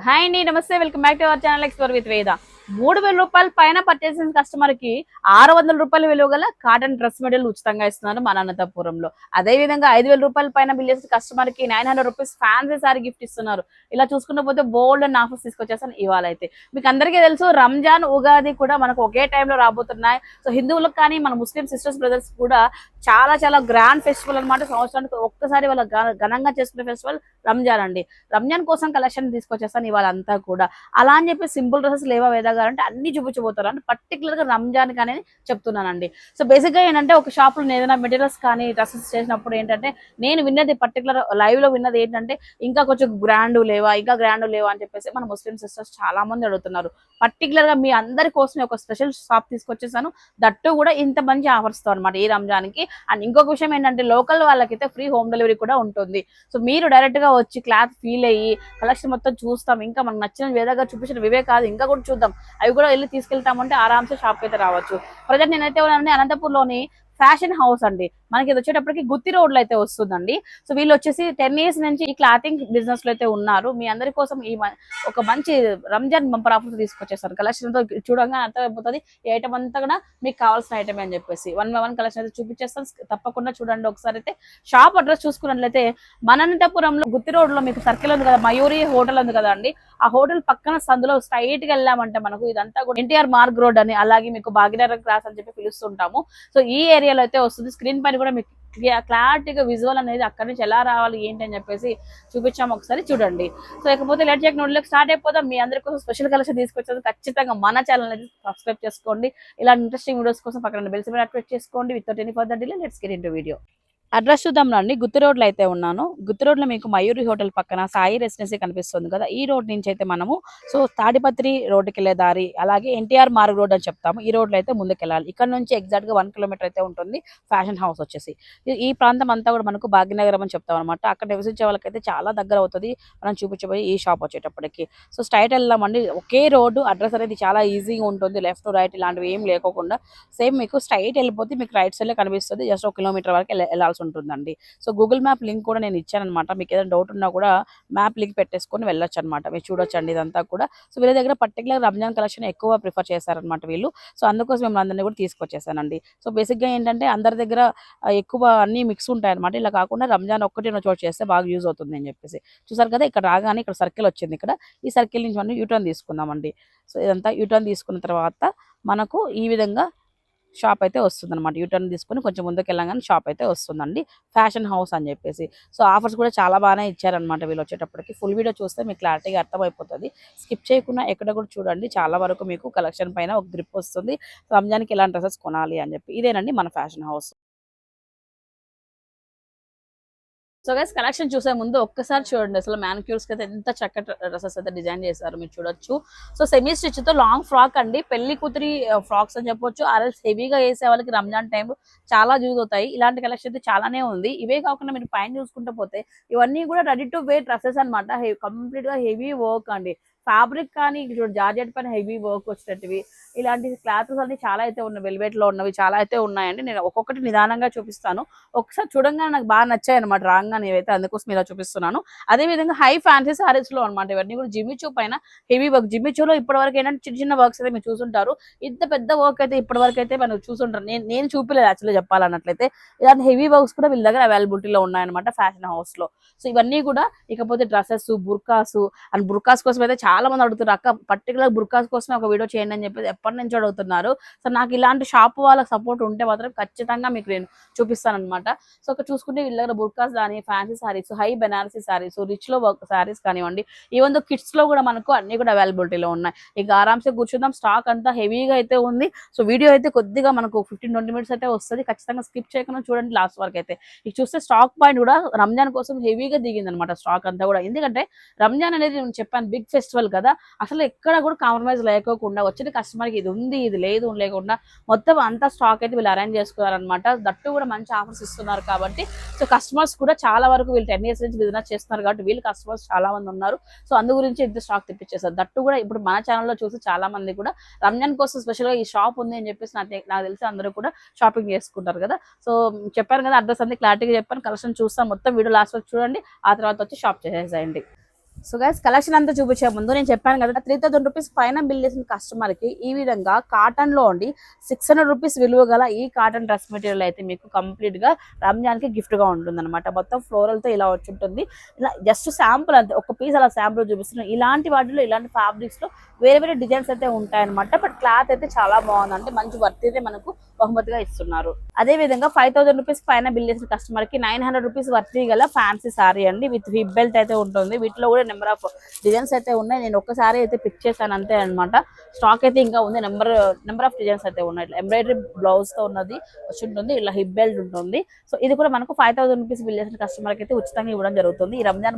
Hi అండి, నమస్తే. Welcome back to our channel explore with వేద. 3,000 రూపాయల పైన పర్చేసిన కస్టమర్ కి 600 రూపాయల విలువ గల కాటన్ డ్రెస్ మెటీరియల్ ఉచితంగా ఇస్తున్నారు మన అనంతపురంలో. అదే విధంగా 5,000 రూపాయల పైన బిల్ చేసిన కస్టమర్ కి 900 రూపీస్ ఫ్యాన్సీ సారీ గిఫ్ట్ ఇస్తున్నారు. ఇలా చూసుకుంటూ పోతే బోల్డ్ అండ్ ఆఫర్స్ తీసుకొచ్చేస్తాను ఇవాళ అయితే. మీకు అందరికీ తెలుసు, రంజాన్ ఉగాది కూడా మనకు ఒకే టైంలో రాబోతున్నాయి. సో హిందువులకు కానీ మన ముస్లిం సిస్టర్స్ బ్రదర్స్ కూడా చాలా చాలా గ్రాండ్ ఫెస్టివల్ అనమాట. సంవత్సరానికి ఒక్కసారి వాళ్ళ ఘనంగా చేసుకునే ఫెస్టివల్ రంజాన్ అండి. రంజాన్ కోసం కలెక్షన్ తీసుకొచ్చేస్తాను ఇవాళ అంతా కూడా. అలా అని చెప్పి సింపుల్ డ్రెస్సెస్ లేవా వేదా గారు అంటే అన్ని చూపించబోతారు. అంటే పర్టికులర్ గా రంజాన్ కానీ చెప్తున్నానండి. సో బేసిక్ గా ఏంటంటే ఒక షాప్ లో ఏదైనా మెటీరియల్స్ కానీ డ్రెస్సెస్ చేసినప్పుడు ఏంటంటే నేను విన్నది పర్టికులర్ లైవ్ లో విన్నది ఏంటంటే ఇంకా కొంచెం గ్రాండ్ లేవా, ఇంకా గ్రాండ్ లేవా అని చెప్పేసి మన ముస్లిం సిస్టర్స్ చాలా మంది అడుగుతున్నారు. పర్టికులర్ గా మీ అందరి కోసం ఒక స్పెషల్ షాప్ తీసుకొచ్చేసాను. దట్టు కూడా ఇంత మంచి ఆఫర్స్ తో అనమాట ఈ రంజాన్ కి. అండ్ ఇంకొక విషయం ఏంటంటే లోకల్ వాళ్ళకైతే ఫ్రీ హోమ్ డెలివరీ కూడా ఉంటుంది. సో మీరు డైరెక్ట్ గా వచ్చి క్లాత్ ఫీల్ అయ్యి కలెక్షన్ మొత్తం చూస్తాం. ఇంకా మనకు నచ్చిన వేదగా చూపించిన వివే కాదు, ఇంకా కూడా చూద్దాం. అవి కూడా వెళ్ళి తీసుకెళ్తామంటే ఆరామ్సే షాప్కి అయితే రావచ్చు. ప్రజెంట్ నేనైతే ఉన్నానండి అనంతపూర్లోని ఫ్యాషన్ హౌస్ అండి. మనకి ఇది వచ్చేటప్పటికి గుత్తి రోడ్ లో అయితే వస్తుందండి. సో వీళ్ళు వచ్చేసి 10 years నుంచి ఈ క్లాతింగ్ బిజినెస్ లో అయితే ఉన్నారు. మీ అందరి కోసం ఒక మంచి రంజాన్ బంపర్ ఆఫర్ తీసుకొచ్చేస్తారు. కలెక్షన్ తో చూడంగా అర్థమైపోతుంది ఈ ఐటమ్ అంతా కూడా మీకు కావాల్సిన ఐటమ్ అని చెప్పేసి 1 by 1 కలెక్షన్ అయితే చూపించేస్తాను. తప్పకుండా చూడండి ఒకసారి. అయితే షాప్ అడ్రస్ చూసుకున్నట్లయితే మన అనంతపురంలో గుత్తి రోడ్ లో మీకు సర్కిల్ ఉంది కదా, మయూరి హోటల్ ఉంది కదా అండి. ఆ హోటల్ పక్కన సందులో స్ట్రైట్ గా వెళ్ళామంటే మనకు ఇదంతా కూడా ఎన్టీఆర్ మార్గ్ రోడ్ అని, అలాగే మీకు భాగ్యనగర్ క్రాస్ అని చెప్పి పిలుస్తుంటాము. సో ఈ ఏరియాలో అయితే వస్తుంది. స్క్రీన్ పైన కూడా మీకు క్లారిటీగా విజువల్ అనేది అక్కడి నుంచి ఎలా రావాలి ఏంటి అని చెప్పేసి చూపించాము, ఒకసారి చూడండి. సో ఇకపోతే లెట్ చెక్ నోట్లోకి స్టార్ట్ అయిపోతాం. మీ అందరి కోసం స్పెషల్ కలెక్షన్ తీసుకొచ్చేది ఖచ్చితంగా మన ఛానల్ అనేది సబ్స్క్రైబ్ చేసుకోండి. ఇలా ఇంట్రెస్టింగ్ వీడియోస్ కోసం పక్కన బెల్ సింబల్ యాక్టివేట్ చేసుకోండి. Without any further delay let's get into video. Address చూద్దాం రండి. గుత్తి రోడ్లో అయితే ఉన్నాను. గుత్తి రోడ్లో మీకు మయూరి హోటల్ పక్కన సాయి రెసిడెన్సీ కనిపిస్తుంది కదా, ఈ రోడ్ నుంచి అయితే మనము తాడిపత్రి రోడ్డుకి వెళ్ళే దారి, అలాగే ఎన్టీఆర్ మార్గ్ రోడ్ అని చెప్తాము, ఈ రోడ్లో అయితే ముందుకెళ్ళాలి. ఇక్కడ నుంచి ఎగ్జాక్ట్ గా 1 kilometer అయితే ఉంటుంది ఫ్యాషన్ హౌస్ వచ్చేసి. ఈ ప్రాంతం అంతా కూడా మనకు భాగ్యనగరం అని చెప్తాం అనమాట. అక్కడ నివసించే వాళ్ళకైతే చాలా దగ్గర అవుతుంది మనం చూపించబోయే ఈ షాప్ వచ్చేటప్పటికి. సో స్ట్రైట్ వెళ్దామండి. ఒకే రోడ్డు, అడ్రస్ అనేది చాలా ఈజీగా ఉంటుంది. లెఫ్ట్ రైట్ ఇలాంటివి ఏం లేకోకుండా సేమ్ మీకు స్ట్రైట్ వెళ్ళిపోతే మీకు రైట్ సైడ్ లో కనిపిస్తుంది. జస్ట్ 1 kilometer వరకు వెళ్ళాల్సి ఉంటుందండి. సో గూగుల్ మ్యాప్ లింక్ కూడా నేను ఇచ్చాను అనమాట. మీకు ఏదైనా డౌట్ ఉన్నా కూడా మ్యాప్ లింక్ పెట్టేసుకొని వెళ్ళొచ్చు అనమాట. మీరు చూడొచ్చండి ఇదంతా కూడా. సో వీళ్ళ దగ్గర పర్టికులర్ రంజాన్ కలెక్షన్ ఎక్కువ ప్రిఫర్ చేశారనమాట వీళ్ళు. సో అందుకోసం మేము అందరినీ కూడా తీసుకొచ్చేసానండి. సో బేసిక్ గా ఏంటంటే అందరి దగ్గర ఎక్కువ అన్ని మిక్స్ ఉంటాయి అనమాట. ఇలా కాకుండా రంజాన్ ఒక్కటి చోటు చేస్తే బాగా యూజ్ అవుతుంది అని చెప్పేసి. చూసారు కదా, ఇక్కడ రాగానే ఇక్కడ సర్కిల్ వచ్చింది. ఇక్కడ ఈ సర్కిల్ నుంచి మనం యూటర్న్ తీసుకుందామండి. సో ఇదంతా యూటర్న్ తీసుకున్న తర్వాత మనకు ఈ విధంగా షాప్ అయితే వస్తుంది అనమాట. యూటర్న్ తీసుకుని కొంచెం ముందుకు వెళ్ళగానే షాప్ అయితే వస్తుందండి. ఫ్యాషన్ హౌస్ అని చెప్పేసి. సో ఆఫర్స్ కూడా చాలా బాగానే ఇచ్చారనమాట వీళ్ళు వచ్చేటప్పటికి. ఫుల్ వీడియో చూస్తే మీకు క్లారిటీగా అర్థమైపోతుంది. స్కిప్ చేయకుండా ఎక్కడ కూడా చూడండి. చాలా వరకు మీకు కలెక్షన్ పైన ఒక గ్రిప్ వస్తుంది. రంజాన్కి ఎలాంటి డ్రెస్సెస్ కొనాలి అని చెప్పి. ఇదేనండి మన fashion house. So guys, collection చూసే ముందు ఒక్కసారి చూడండి. అసలు మ్యానిక్యూర్స్ కి అయితే ఎంత చక్కటి డ్రెస్సెస్ అయితే డిజైన్ చేశారు, మీరు చూడొచ్చు. సో సెమీ స్టిచ్ తో లాంగ్ ఫ్రాక్ అండి. పెళ్లి కూతురి ఫ్రాక్స్ అని చెప్పొచ్చు. ఆర్ఎల్స్ హెవీగా వేసే వాళ్ళకి రంజాన్ టైం చాలా యూజ్ అవుతాయి. ఇలాంటి కలెక్షన్ అయితే చాలానే ఉంది. ఇవే కాకుండా మీరు పైన చూసుకుంటూ పోతే ఇవన్నీ కూడా రెడీ టు వేర్ డ్రెస్సెస్ అనమాట. కంప్లీట్ గా హెవీ వర్క్ అండి. ఫ్యాబ్రిక్ కానీ జార్జెట్ పైన హెవీ వర్క్ వచ్చేటట్టువి ఇలాంటి క్లాత్స్ అన్ని చాలా అయితే ఉన్నాయి. వెల్వెట్ లో ఉన్నవి చాలా అయితే ఉన్నాయండి. నేను ఒక్కొక్కటి నిదానంగా చూపిస్తాను. ఒకసారి చూడంగానే నాకు బాగా నచ్చాయి అనమాట రాగానే ఇవైతే, అందుకోసం ఇలా చూపిస్తున్నాను. అదే విధంగా హై ఫ్యాన్సీ సారీస్ లో అనమాట. ఇవన్నీ కూడా జిమ్మిచూ పైన హెవీ వర్క్. జిమ్మిచూలో ఇప్పటి వరకు ఏంటంటే చిన్న చిన్న వర్క్స్ అయితే మీరు చూసుంటారు. ఇంత పెద్ద వర్క్ అయితే ఇప్పటి వరకు అయితే మనం చూసుంటారు. నేను చూపిలేదు యాక్చువల్గా చెప్పాలన్నట్లయితే. ఇలాంటి హెవీ వర్క్స్ కూడా వీళ్ళ దగ్గర అవైలబిలిటీలో ఉన్నాయన్నమాట ఫ్యాషన్ హౌస్ లో. సో ఇవన్నీ కూడా ఇకపోతే డ్రెస్సెస్, బుర్కాస్. అండ్ బుర్కాస్ కోసం అయితే చాలా మంది అడుగుతున్నారు, అక్క పర్టికులర్ బుర్కాస్ కోసం ఒక వీడియో చేయండి అని చెప్పేసి ఎప్పటి నుంచో అడుగుతున్నారు. సో నాకు ఇలాంటి షాప్ వాళ్ళకి సపోర్ట్ ఉంటే మాత్రం ఖచ్చితంగా మీకు నేను చూపిస్తాను అనమాట. సో ఒక చూసుకుంటే వీళ్ళ దగ్గర బుర్కాస్ కానీ, fancy saris, high Banarasi saris, rich లో సారీస్ కానివ్వండి, ఈవెన్ దో కిడ్స్ లో కూడా మనకు అన్ని కూడా అవైలబిలిటీలో ఉన్నాయి. ఇక ఆరామ్సే కూర్చుందాం. స్టాక్ అంతా హెవీగా అయితే ఉంది. సో వీడియో అయితే కొద్దిగా మనకు 15-20 minutes అయితే వస్తుంది. ఖచ్చితంగా స్కిప్ చేయకుండా చూడండి లాస్ట్ వరకు అయితే. ఇక చూస్తే స్టాక్ పాయింట్ కూడా రంజాన్ కోసం హెవీగా దిగింది అనమాట స్టాక్ అంతా కూడా. ఎందుకంటే రంజాన్ అనేది నేను చెప్పాను బిగ్ ఫెస్టివల్ కదా, అసలు ఎక్కడ కూడా కాంప్రమైజ్ లేకోకుండా వచ్చిన కస్టమర్కి ఇది ఉంది ఇది లేదు లేకుండా మొత్తం అంతా స్టాక్ అయితే వీళ్ళు అరేంజ్ చేసుకున్నారనమాట. దట్టు కూడా మంచి ఆఫర్స్ ఇస్తున్నారు కాబట్టి. సో కస్టమర్స్ కూడా చాలా వరకు వీళ్ళు 10 years నుంచి బిజినెస్ చేస్తున్నారు కాబట్టి వీళ్ళు కస్టమర్స్ చాలా మంది ఉన్నారు. సో అందు గురించి ఇంత స్టాక్ తెప్పించేస్తారు. దట్టు కూడా ఇప్పుడు మన ఛానల్లో చూసి చాలా మంది కూడా రంజాన్ కోసం స్పెషల్గా ఈ షాప్ ఉంది అని చెప్పేసి నాకు తెలిసి అందరూ కూడా షాపింగ్ చేసుకుంటారు కదా. సో చెప్పాను కదా, అడ్రస్ అన్ని క్లారిటీగా చెప్పాను. కలెక్షన్ చూస్తాం మొత్తం వీడియో లాస్ట్ వరకు చూడండి. ఆ తర్వాత వచ్చి షాప్ చేసేసేయండి. సో గైస్ కలెక్షన్ అంతా చూపించే ముందు నేను చెప్పాను కదా 3000 రూపీస్ పైన బిల్ చేసిన కస్టమర్ కి ఈ విధంగా కాటన్ లో ఉండి 600 రూపీస్ విలువ గల ఈ కాటన్ డ్రెస్ మెటీరియల్ అయితే మీకు కంప్లీట్ గా రంజాన్ కి గిఫ్ట్ గా ఉంటుంది అనమాట. మొత్తం ఫ్లోరల్ తో ఇలా వచ్చి ఉంటుంది. ఇలా జస్ట్ శాంపుల్ అంతే, ఒక పీస్ అలా శాంపుల్ చూపిస్తున్నాను. ఇలాంటి వాటిలో ఇలాంటి ఫ్యాబ్రిక్స్ లో వేరే వేరే డిజైన్స్ అయితే ఉంటాయన్నమాట. బట్ క్లాత్ అయితే చాలా బాగుంది, అంటే మంచి వర్త్ అయితే మనకు బహుమతిగా ఇస్తున్నారు. అదే విధంగా 5000 రూపీస్ పైన బిల్ చేసిన కస్టమర్ కి 900 రూపీస్ వర్తీ గల ఫ్యాన్సీ సారీ అండి విత్ హిప్ బెల్ట్ అయితే ఉంటుంది. వీటిలో కూడా నెంబర్ ఆఫ్ డిజైన్స్ అయితే ఉన్నాయి. నేను ఒక్కసారి అయితే పిక్ చేశాను అంతే అనమాట. స్టాక్ అయితే ఇంకా ఉంది. నెంబర్ ఆఫ్ డిజైన్స్ అయితే ఉన్నాయి. ఎంబ్రాయిడరీ బ్లౌజ్ తో ఉన్నది వచ్చి ఉంటుంది. ఇలా హిప్ బెల్ట్ ఉంటుంది. సో ఇది కూడా మనకు 5000 రూపీస్ బిల్ చేసిన కస్టమర్ కి అయితే ఉచితంగా ఇవ్వడం జరుగుతుంది. ఈ రంజాన్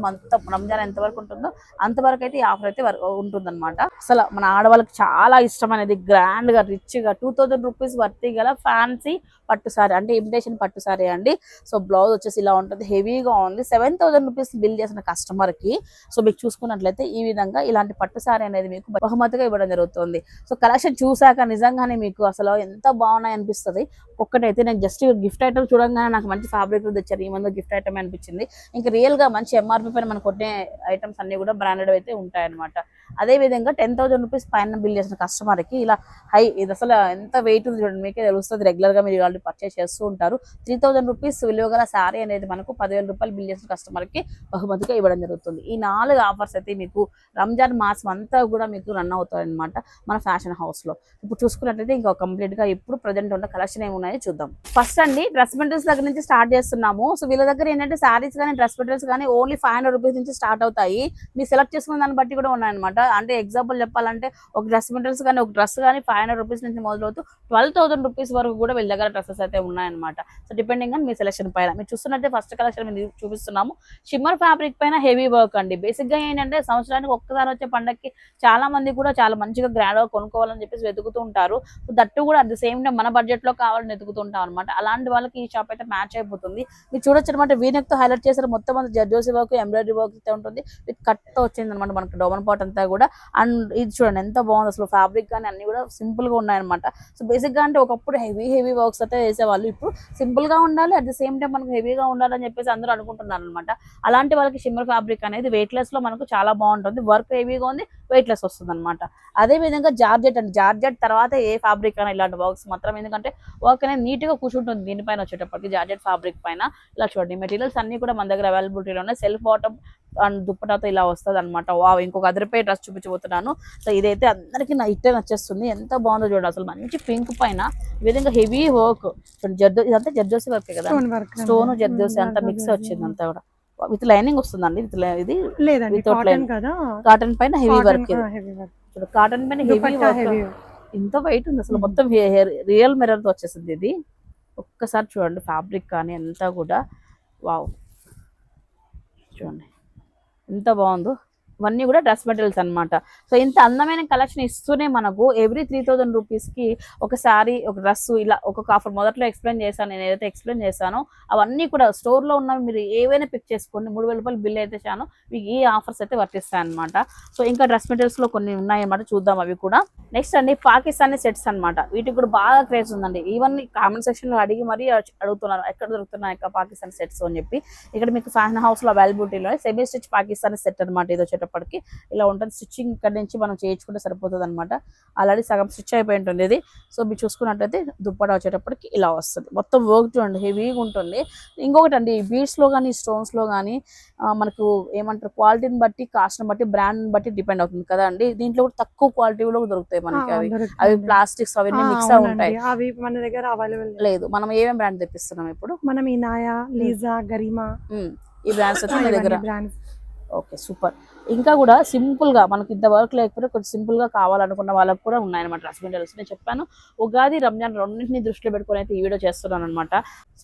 ఎంత వరకు ఉంటుందో అంతవరకు అయితే ఈ ఆఫర్ అయితే ఉంటుంది అనమాట. అసలు మన ఆడవాళ్ళకి చాలా ఇష్టం అనేది గ్రాండ్ గా రిచ్ గా 2000 రూపీస్ వర్తీ గల ఫ్యాన్సీ పట్టు సారీ అంటే ఇమిటేషన్ పట్టు సారీ అండి. సో బ్లౌజ్ వచ్చేసి ఇలా ఉంటుంది, హెవీగా ఉంది. 7000 రూపీస్ బిల్ చేసిన కస్టమర్ కి సో మీకు చూసుకున్నట్లయితే ఈ విధంగా ఇలాంటి పట్టు సారీ అనేది మీకు బహుమతిగా ఇవ్వడం జరుగుతుంది. సో కలెక్షన్ చూసాక నిజంగానే మీకు అసలు ఎంత బాగున్నాయి అనిపిస్తుంది. ఒక్కటైతే నేను జస్ట్ గిఫ్ట్ ఐటమ్ చూడంగానే నాకు మంచి ఫ్యాబ్రిక్ తెచ్చారు, ఈ మంది గిఫ్ట్ ఐటమ్ అనిపించింది. ఇంకా రియల్ గా మంచి ఎంఆర్పీ పైన మనకు కొట్టే ఐటమ్స్ అన్ని కూడా బ్రాండెడ్ అయితే ఉంటాయన్నమాట. అదే విధంగా 10,000 రూపీస్ పైన బిల్ చేసిన కస్టమర్ కి ఇలా హై, ఇది అసలు ఎంత వెయిట్ ఉంది చూడండి, మీకే తెలుస్తుంది. రెగ్యులర్ గా మీరు ఇలాంటి పర్చేస్ చేస్తూ ఉంటారు. 3000 రూపీస్ విలువ గల శారీ అనేది మనకు 10,000 రూపాయలు బిల్ చేసిన కస్టమర్ కి బహుమతిగా ఇవ్వడం జరుగుతుంది. ఈ 4 ఆఫర్స్ అయితే మీకు రంజాన్ మాసం అంతా కూడా మీకు రన్ అవుతాయి అనమాట మన ఫ్యాషన్ హౌస్ లో. ఇప్పుడు చూసుకున్నట్లయితే ఇంకా కంప్లీట్ గా ఇప్పుడు ప్రజెంట్ ఉన్న కలెక్షన్ ఏమున్నాయో చూద్దాం. ఫస్ట్ అండి డ్రెస్ మెటీరియల్స్ దగ్గర నుంచి స్టార్ట్ చేస్తున్నాము. సో వీళ్ళ దగ్గర ఏంటంటే శారీస్ కానీ డ్రెస్ మెటీరియల్స్ కానీ ఓన్లీ 500 రూపీస్ నుంచి స్టార్ట్ అవుతాయి. మీరు సెలెక్ట్ చేసుకున్న దాన్ని బట్టి కూడా ఉన్నాయన్నమాట. అంటే ఎగ్జాంపుల్ చెప్పాలంటే ఒక డ్రెస్ మెటీరియల్స్ కానీ ఒక డ్రెస్ కానీ 500 రూపీస్ నుంచి మొదలవుతూ 12,000 రూపీస్ వరకు కూడా వీళ్ళ దగ్గర డ్రెస్సెస్ అయితే ఉన్నాయన్నమాట. So depending on me selection పైన. మీరు చూస్తున్నట్టే ఫస్ట్ కలెక్షన్ మీరు చూపిస్తున్నాము. షిమ్మర్ ఫ్యాబ్రిక్ పైన హెవీ వర్క్ అండి. బేసిక్ గా ఏంటంటే సంవత్సరానికి ఒక్కసారి వచ్చే పండగకి చాలా మంది కూడా చాలా మంచిగా గ్రాండ్ గా కొనుక్కోవాలని చెప్పేసి వెతుకుతూ ఉంటారు. సో దట్టు కూడా అట్ ద సేమ్ టైం మన బడ్జెట్ లో కావాలని వెతుకుతూ ఉంటాం అనమాట. అలాంటి వాళ్ళకి ఈ షాప్ అయితే మ్యాచ్ అయిపోతుంది. మీరు చూడొచ్చు అనమాట, వీనెక్ తో హైలైట్ చేశారు. మొత్తం అంతా జర్దోసి వర్క్ ఎంబ్రాయిడరీ వర్క్ అయితే ఉంటుంది. విత్ కట్ తో వచ్చింది అనమాట మనకి డోమన్ పాట్ అంతా కూడా. అండ్ ఇది చూడండి ఎంత బాగుంది అసలు. ఫ్యాబ్రిక్ కానీ అన్ని కూడా సింపుల్ గా ఉన్నాయన్నమాట. సో బేసిక్ గా అంటే ఒకప్పుడు హెవీ వర్క్స్ అయితే వేసేవాళ్ళు, ఇప్పుడు సింపుల్ గా ఉండాలి అట్ ద సేమ్ టైం మనకు హెవీగా ఉండాలని చెప్పేసి అందరూ అనుకుంటున్నారు అనమాట. అలాంటి వాళ్ళకి షిమ్మర్ ఫ్యాబ్రిక్ అనేది వెయిట్ లెస్ లో మనకు చాలా బాగుంటుంది. వర్క్ హెవీగా ఉంది, వెయిట్ లెస్ వస్తుంది అనమాట. అదే విధంగా జార్జెట్ అండి. జార్జెట్ తర్వాత ఏ ఫ్యాబ్రిక్ అయినా ఇలాంటి వర్క్స్ మాత్రం, ఎందుకంటే వర్క్ అనేది నీట్ గా కూర్చుంటుంది దీనిపైన వచ్చేటప్పటికి. జార్జెట్ ఫ్యాబ్రిక్ పైన ఇలా చూడండి మెటీరియల్స్ అన్ని కూడా మన దగ్గర అవైలబిలిటీలో ఉన్నాయి. సెల్ఫ్ బాటమ్ అండ్ దుప్పటాతో ఇలా వస్తుంది అనమాట. వావ్, ఇంకొక అదరిపై డ్రెస్ చూపించబోతున్నాను. సో ఇదైతే అందరికి ఇట్టే నచ్చేస్తుంది. ఎంత బాగుందో చూడండి అసలు. మంచి పింక్ పైన ఈ విధంగా హెవీ వర్క్, ఇదంతా జర్దోసి వర్క్ కదా, స్టోన్ జర్దోసి అంతా మిక్స్ వచ్చింది అంతా కూడా. విత్ లైనింగ్ వస్తుందండి. ఇది కాటన్ పైన హెవీ వర్క్. కాటన్ పైన హెవీ వర్క్, ఎంత వెయిట్ ఉంది అసలు. మొత్తం రియల్ మిర్రర్ తో వచ్చేసింది ఇది. ఒక్కసారి చూడండి ఫ్యాబ్రిక్ కానీ అంతా కూడా. వావ్, చూడండి ఎంత బాగుందో. ఇవన్నీ కూడా డ్రెస్ మెటీరియల్స్ అనమాట. సో ఇంత అందమైన కలెక్షన్ ఇస్తూనే మనకు ఎవ్రీ 3000 రూపీస్కి ఒక శారీ, ఒక డ్రెస్, ఇలా ఒక్కొక్క ఆఫర్ మొదట్లో ఎక్స్ప్లెయిన్ చేశాను. నేను ఏదైతే ఎక్స్ప్లెయిన్ చేశానో అవన్నీ కూడా స్టోర్లో ఉన్నవి మీరు ఏవైనా పిక్ చేసుకోండి. 3000 రూపాయలు బిల్ అయితే చాను మీకు ఈ ఆఫర్స్ అయితే వర్తిస్తాయి అనమాట. సో ఇంకా డ్రెస్ మెటీరియల్స్లో కొన్ని ఉన్నాయన్నమాట, చూద్దాం అవి కూడా. నెక్స్ట్ అండి పాకిస్తానీ సెట్స్ అనమాట. వీటికి కూడా బాగా క్రేజ్ ఉందండి. ఈవెన్ కామెంట్ సెక్షన్లో అడిగి మరీ అడుగుతున్నారు ఎక్కడ దొరుకుతున్నాయి పాకిస్తానీ సెట్స్ అని చెప్పి. ఇక్కడ మీకు ఫ్యాషన్ హౌస్లో అవైలబిలిటీలో సెమీ స్టిచ్ పాకిస్తానీ సెట్ అనమాట. ఇది వచ్చేటప్పటికి ఇలా ఉంటుంది. స్టిచ్చింగ్ ఇక్కడ నుంచి మనం చేయించుకుంటే సరిపోతుంది అనమాట. ఆల్రెడీ సగం స్టిచ్ అయిపోయి ఉంటుంది ఇది. సో మీరు చూసుకున్నట్లయితే దుప్పట వచ్చేటప్పటికి ఇలా వస్తుంది. మొత్తం వర్క్ చూడండి హెవీగా ఉంటుంది. ఇంకొకటి అండి, బీడ్స్లో కానీ స్టోన్స్లో కానీ మనకు ఏమంటారు క్వాలిటీని బట్టి, కాస్ట్ని బట్టి, బ్రాండ్ బట్టి డిపెండ్ అవుతుంది కదా అండి. దీంట్లో కూడా తక్కువ క్వాలిటీలో దొరుకుతాయి మనకి. అవి ప్లాస్టిక్స్ అవన్నీ మిక్స్ అయి ఉంటాయి. అవి మన దగ్గర అవైలబుల్ లేదు. మనం ఏమేం బ్రాండ్ తెప్పిస్తున్నాం ఇప్పుడు? మనం ఇనాయా, లీజా, గరిమా ఈ బ్రాండ్స్ వచ్చి మన దగ్గర. Okay, super. ఇంకా కూడా సింపుల్ గా మనకి ఇంత వర్క్ లేకపోతే కొంచెం సింపుల్ గా కావాలనుకున్న వాళ్ళకి కూడా ఉన్నాయన్నమాట డ్రెస్ మెటీరియల్స్. నేను చెప్పాను ఉగాది రంజాన్ రెండింటిని దృష్టిలో పెట్టుకుని అయితే ఈ వీడియో చేస్తున్నాను అనమాట.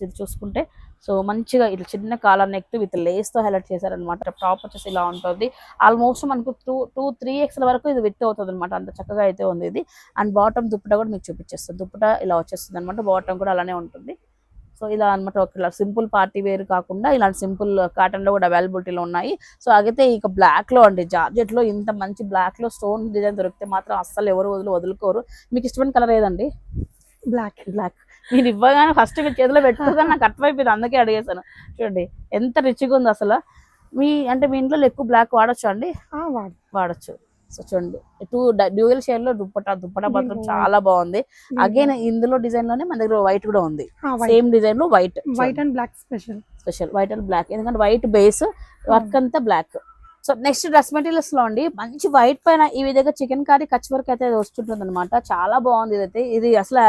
ఇది చూసుకుంటే సో మంచిగా ఇట్లా చిన్న కాలర్ నెక్ విత్ లేస్ తో హైలైట్ చేశారనమాట. టాప్ వచ్చేసి ఇలా ఉంటుంది. ఆల్మోస్ట్ మనకు 2-3 వరకు ఇది విత్ అవుతుంది అనమాట. అంత చక్కగా అయితే ఉంది ఇది. అండ్ బాటమ్ దుప్పట కూడా మీకు చూపించేస్తుంది. దుప్పట ఇలా వచ్చేస్తుంది అనమాట. బాటమ్ కూడా అలానే ఉంటుంది. సో ఇలా అనమాట. ఒక సింపుల్ పార్టీ వేర్ కాకుండా ఇలాంటి సింపుల్ కాటన్ లో కూడా అవైలబిలిటీలో ఉన్నాయి. సో అయితే ఇక బ్లాక్ లో అండి, జార్జెట్ లో ఇంత మంచి బ్లాక్ లో స్టోన్ డిజైన్ దొరికితే మాత్రం అస్సలు ఎవరు వదులుకోరు. మీకు ఇష్టమైన కలర్ ఏదండి? బ్లాక్. మీరు ఇవ్వగానే ఫస్ట్ మీరు చేతిలో పెట్టుకోగానే నాకు అర్థమైపోయింది, అందుకే అడిగేసాను. చూడండి ఎంత రిచ్గా ఉంది అసలు. మీ ఇంట్లో ఎక్కువ బ్లాక్ వాడచ్చు అండి? వాడు వాడచ్చు. సో చూడండి డ్యూయల్ షేడ్ లో దుప్పటా మాత్రం దీంట్లో చాలా బాగుంది. అగైన్ ఇందులో డిజైన్ లోనే మన దగ్గర వైట్ కూడా ఉంది. సేమ్ డిజైన్ లో white and black special white and black, ఎందుకంటే వైట్ బేస్ వర్క్ అంతా black. So next dress materials లో అండి మంచి వైట్ పైన ఈ విధంగా చికెన్ కర్రీ కచ్ వర్క్ అయితే వస్తుంటుంది అనమాట. చాలా బాగుంది ఇదైతే. ఇది అసలు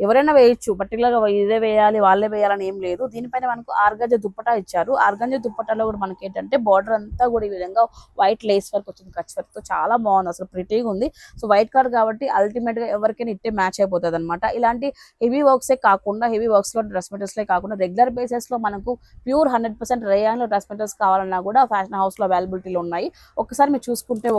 ఎవరైనా వేయచ్చు, పర్టికులర్ గా ఇదే వేయాలి వాళ్ళే వేయాలని ఏం లేదు. దీనిపైన మనకు ఆర్గంజా దుప్పటా ఇచ్చారు. ఆర్గంజా దుప్పటాలో కూడా మనకి ఏంటంటే బార్డర్ అంతా కూడా ఈ విధంగా వైట్ లేస్ వర్క్ వచ్చింది కచ్ వర్క్ తో. చాలా బాగుంది అసలు, ప్రిటీగా ఉంది. సో వైట్ కలర్ కాబట్టి అల్టిమేట్ గా ఎవరికైనా ఇట్టే మ్యాచ్ అయిపోతుంది అనమాట. ఇలాంటి హెవీ వర్క్స్ కాకుండా, హెవీ వర్క్స్ లో డ్రెస్ మెటీరియల్స్ కాకుండా రెగ్యులర్ బేసిస్ లో మనకు ప్యూర్ 100% రేయాన్ లో డ్రెస్ మెటీరియల్స్ కావాలన్నా కూడా ఫ్యాషన్ హౌస్ లో అవైలబిలిటీలో ఉన్నాయి. ఒకసారి మీరు చూసుకుంటే